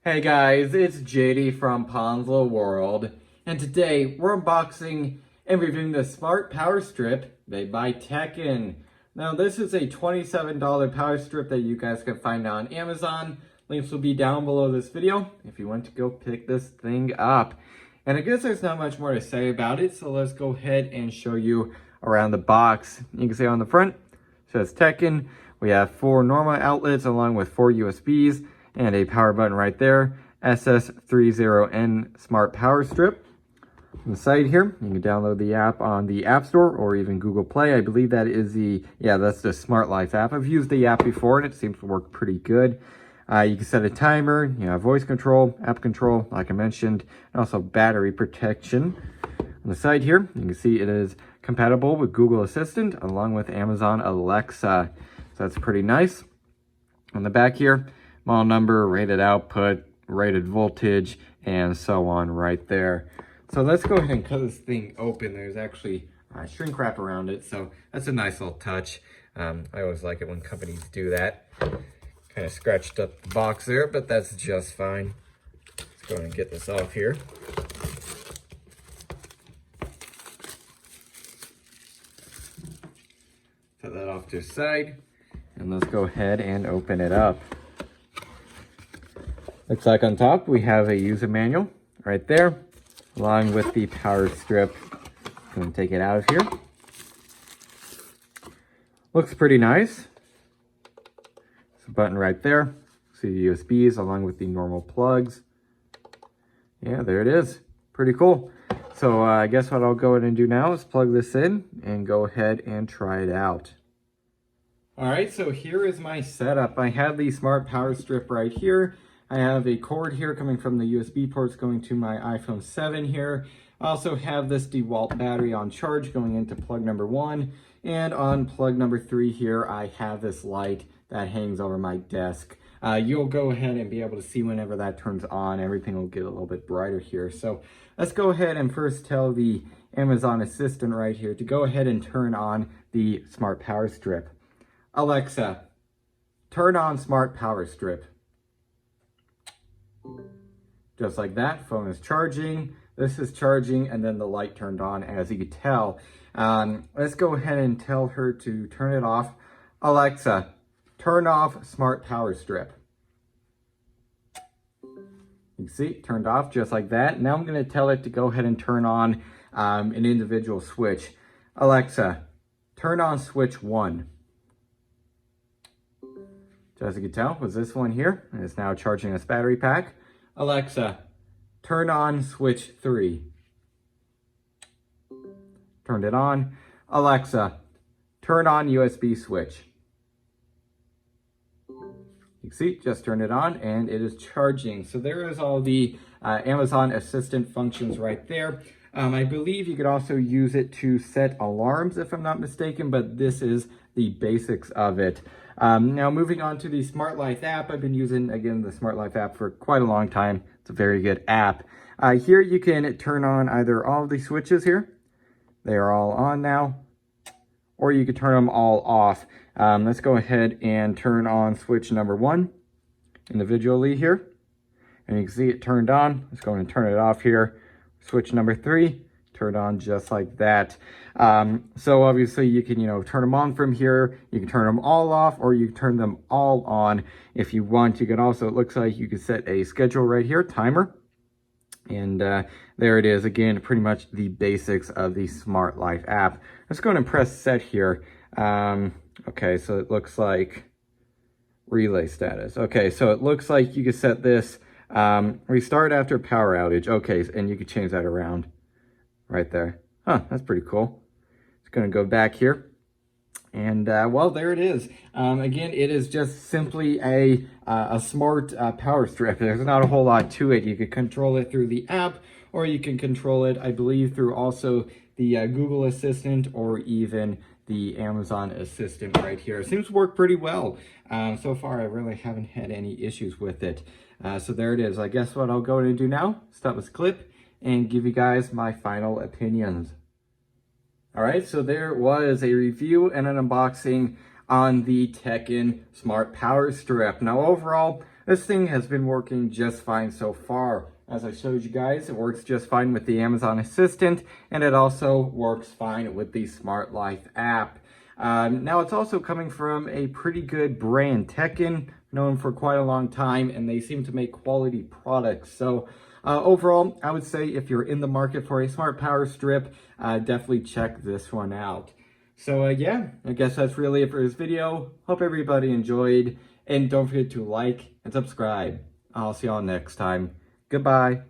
Hey guys, it's JD from Ponslow World, and today we're unboxing and reviewing the Smart Power Strip made by Teckin. Now this is a $27 power strip that you guys can find on Amazon. Links will be down below this video if you want to go pick this thing up. And I guess there's not much more to say about it, so let's go ahead and show you around the box. You can see on the front, it says Teckin. We have 4 normal outlets along with 4 USBs. And a power button right there, SS30N Smart Power Strip. On the side here, you can download the app on the App Store or even Google Play. I believe that is that's the Smart Life app. I've used the app before and it seems to work pretty good. You can set a timer, you have voice control, app control, like I mentioned, and also battery protection. On the side here, you can see it is compatible with Google Assistant along with Amazon Alexa. So that's pretty nice. On the back here, model number, rated output, rated voltage, and so on right there. So let's go ahead and cut this thing open. There's actually shrink wrap around it, so that's a nice little touch. I always like it when companies do that. Kind of scratched up the box there, but that's just fine. Let's go ahead and get this off here. Set that off to the side, and let's go ahead and open it up. Looks like on top we have a user manual right there, along with the power strip. I'm going to take it out of here. Looks pretty nice. There's a button right there. See the USBs along with the normal plugs. Yeah, there it is. Pretty cool. So I guess what I'll go ahead and do now is plug this in and go ahead and try it out. Alright, so here is my setup. I have the Smart Power Strip right here. I have a cord here coming from the USB ports going to my iPhone 7 here. I also have this DeWalt battery on charge going into plug number 1. And on plug number 3 here, I have this light that hangs over my desk. You'll go ahead and be able to see whenever that turns on. Everything will get a little bit brighter here. So let's go ahead and first tell the Amazon Assistant right here to go ahead and turn on the Smart Power Strip. Alexa, turn on Smart Power Strip. Just like that, phone is charging, this is charging, and then the light turned on, as you can tell. Let's go ahead and tell her to turn it off. Alexa, turn off Smart Power Strip. You can see it turned off just like that. Now I'm going to tell it to go ahead and turn on an individual switch. Alexa, turn on switch 1. As you can tell, was this one here, and it's now charging this battery pack. Alexa, turn on switch 3. Turned it on. Alexa, turn on USB switch. You can see, just turned it on, and it is charging. So there is all the Amazon Assistant functions right there. I believe you could also use it to set alarms, if I'm not mistaken, but this is the basics of it. Now moving on to the Smart Life app. I've been using, again, the Smart Life app for quite a long time. It's a very good app. Here you can turn on either all of the switches here. They are all on now. Or you could turn them all off. Let's go ahead and turn on switch number 1 individually here. And you can see it turned on. Let's go ahead and turn it off here. Switch number 3, turned on just like that. So obviously you can, turn them on from here. You can turn them all off, or you can turn them all on if you want. You can also, it looks like you can set a schedule right here, timer. And there it is. Again, pretty much the basics of the Smart Life app. Let's go ahead and press set here. Okay, so it looks like relay status. Okay, so it looks like you can set this restart after power outage. Okay, and you can change that around right there. Huh, that's pretty cool. It's going to go back here. And, well, there it is. Again, it is just simply a smart power strip. There's not a whole lot to it. You can control it through the app, or you can control it, I believe, through also the Google Assistant or even the Amazon Assistant right here. It seems to work pretty well. So far, I really haven't had any issues with it. So there it is. I guess what I'll go ahead and do now, stop this clip and give you guys my final opinions. All right, so there was a review and an unboxing on the Teckin Smart Power Strip. Now overall, this thing has been working just fine so far. As I showed you guys, it works just fine with the Amazon Assistant, and it also works fine with the Smart Life app. Now, it's also coming from a pretty good brand, Teckin, known for quite a long time, and they seem to make quality products. So overall, I would say if you're in the market for a smart power strip, definitely check this one out. So yeah, I guess that's really it for this video. Hope everybody enjoyed, and don't forget to like and subscribe. I'll see y'all next time. Goodbye.